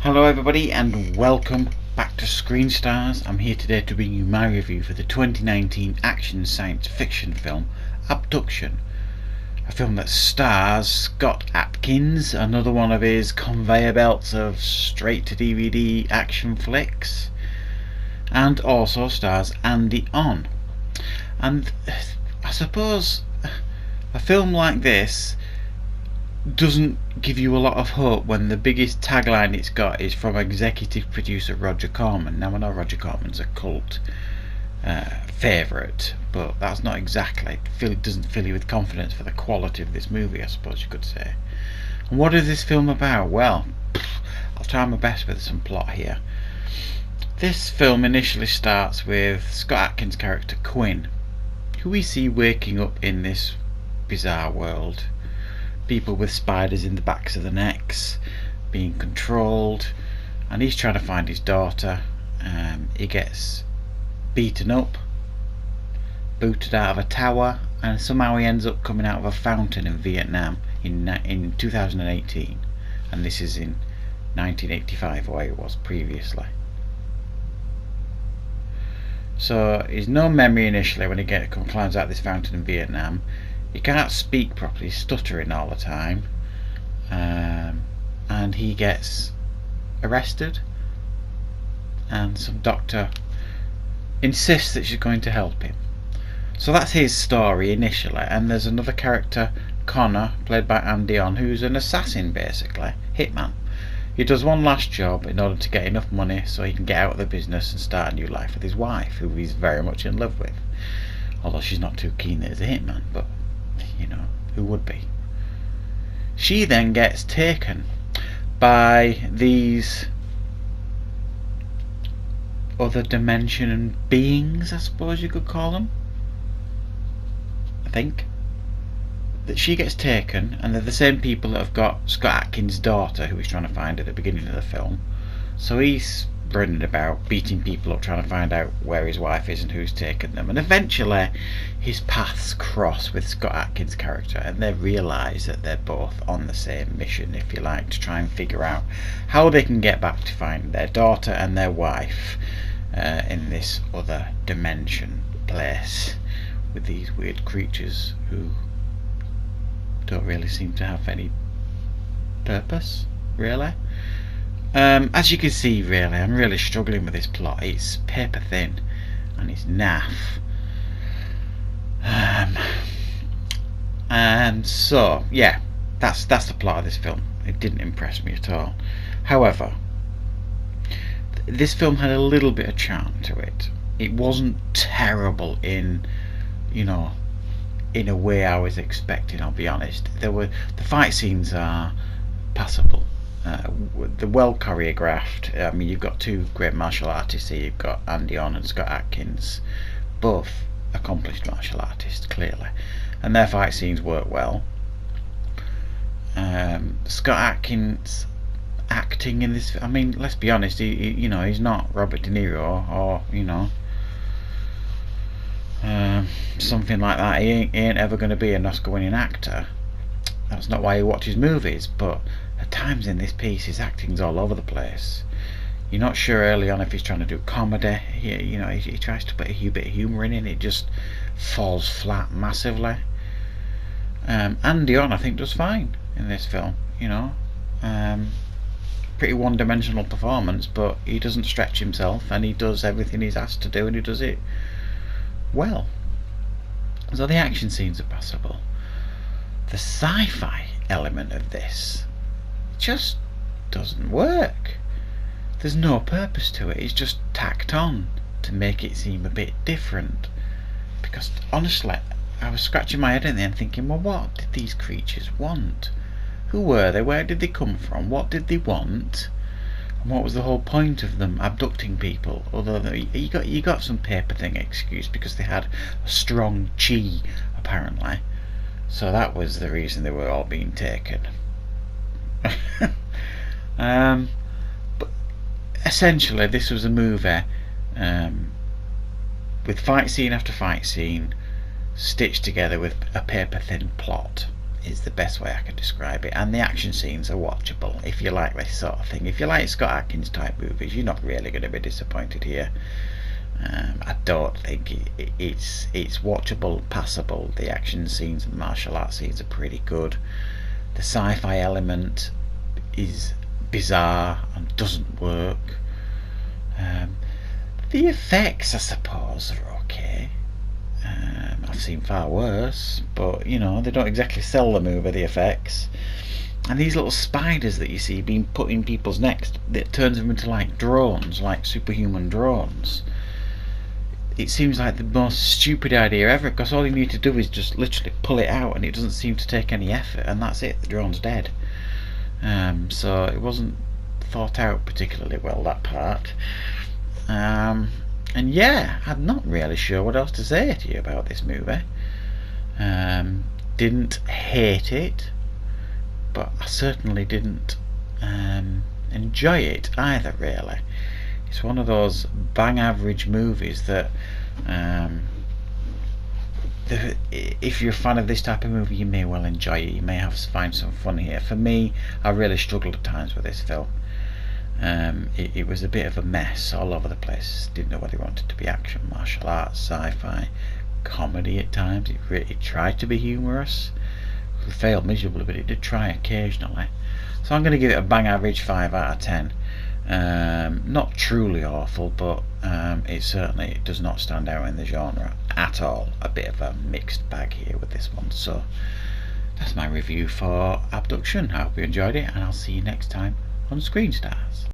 Hello everybody and welcome back to Screen Stars. I'm here today to bring you my review for the 2019 action science fiction film Abduction. A film that stars Scott Adkins, another one of his conveyor belts of straight to DVD action flicks, and also stars Andy On. And I suppose a film like this doesn't give you a lot of hope when the biggest tagline it's got is from executive producer Roger Corman. Now I know Roger Corman's a cult favourite, but that's not exactly, it doesn't fill you with confidence for the quality of this movie, I suppose you could say. And what is this film about? Well, I'll try my best with some plot here. This film initially starts with Scott Adkins' character Quinn, who we see waking up in this bizarre world. People with spiders in the backs of their necks, being controlled, and he's trying to find his daughter. He gets beaten up, booted out of a tower, and somehow he ends up coming out of a fountain in Vietnam in 2018, and this is in 1985 where it was previously. So he's no memory initially when he climbs out this fountain in Vietnam. He can't speak properly, he's stuttering all the time, and he gets arrested, and some doctor insists that she's going to help him. So that's his story initially, and there's another character, Connor, played by Andy On, who's an assassin basically, hitman. He does one last job in order to get enough money so he can get out of the business and start a new life with his wife, who he's very much in love with, although she's not too keen that he's a hitman, but you know, who would be? She then gets taken by these other dimension beings, I suppose you could call them. I think that she gets taken, and they're the same people that have got Scott Adkins' daughter, who he's trying to find at the beginning of the film. So he's running about, beating people up, trying to find out where his wife is and who's taken them. And eventually his paths cross with Scott Adkins' character, and they realise that they're both on the same mission, if you like, to try and figure out how they can get back to find their daughter and their wife in this other dimension place with these weird creatures who don't really seem to have any purpose, really. As you can see, really, I'm really struggling with this plot. It's paper thin and it's naff. And so, yeah, that's the plot of this film. It didn't impress me at all. However, this film had a little bit of charm to it. It wasn't terrible in a way I was expecting, I'll be honest. The fight scenes are passable. They're well choreographed. I mean, you've got two great martial artists here. You've got Andy On and Scott Adkins, both accomplished martial artists, clearly, and their fight scenes work well. Scott Adkins acting in this, I mean, let's be honest, he's not Robert De Niro or something like that. He ain't ever going to be an Oscar-winning actor. That's not why you watch his movies, but at times in this piece his acting's all over the place. You're not sure early on if he's trying to do comedy. He tries to put a bit of humour in it. It just falls flat massively. Andy On, I think, does fine in this film. Pretty one-dimensional performance, but he doesn't stretch himself, and he does everything he's asked to do, and he does it well. So the action scenes are passable. The sci-fi element of this just doesn't work. There's no purpose to it. It's just tacked on to make it seem a bit different. Because honestly, I was scratching my head in there and thinking, well, what did these creatures want? Who were they? Where did they come from? What did they want? And what was the whole point of them abducting people? Although you got some paper thing excuse because they had a strong chi, apparently. So that was the reason they were all being taken. But essentially this was a movie with fight scene after fight scene stitched together with a paper thin plot. is the best way I can describe it, and the action scenes are watchable if you like this sort of thing. If you like Scott Adkins type movies, you're not really going to be disappointed here. I don't think it's watchable, passable. The action scenes and martial arts scenes are pretty good. The sci-fi element is bizarre and doesn't work. The effects, I suppose, are okay. I've seen far worse, but you know, they don't exactly sell the movie, the effects. And these little spiders that you see being put in people's necks, that turns them into like drones, like superhuman drones. It seems like the most stupid idea ever, because all you need to do is just literally pull it out, and it doesn't seem to take any effort, and that's it, the drone's dead. So it wasn't thought out particularly well, that part. And yeah, I'm not really sure what else to say to you about this movie. Didn't hate it, but I certainly didn't enjoy it either, really. It's one of those bang average movies that if you're a fan of this type of movie, you may well enjoy it. You may find some fun here. For me, I really struggled at times with this film. It was a bit of a mess all over the place. Didn't know whether it wanted to be action, martial arts, sci-fi, comedy at times. It tried to be humorous. It failed miserably, but it did try occasionally. So I'm going to give it a bang average 5 out of 10. Not truly awful, but it certainly does not stand out in the genre at all. A bit of a mixed bag here with this one. So that's my review for Abduction. I hope you enjoyed it, and I'll see you next time on Screen Stars.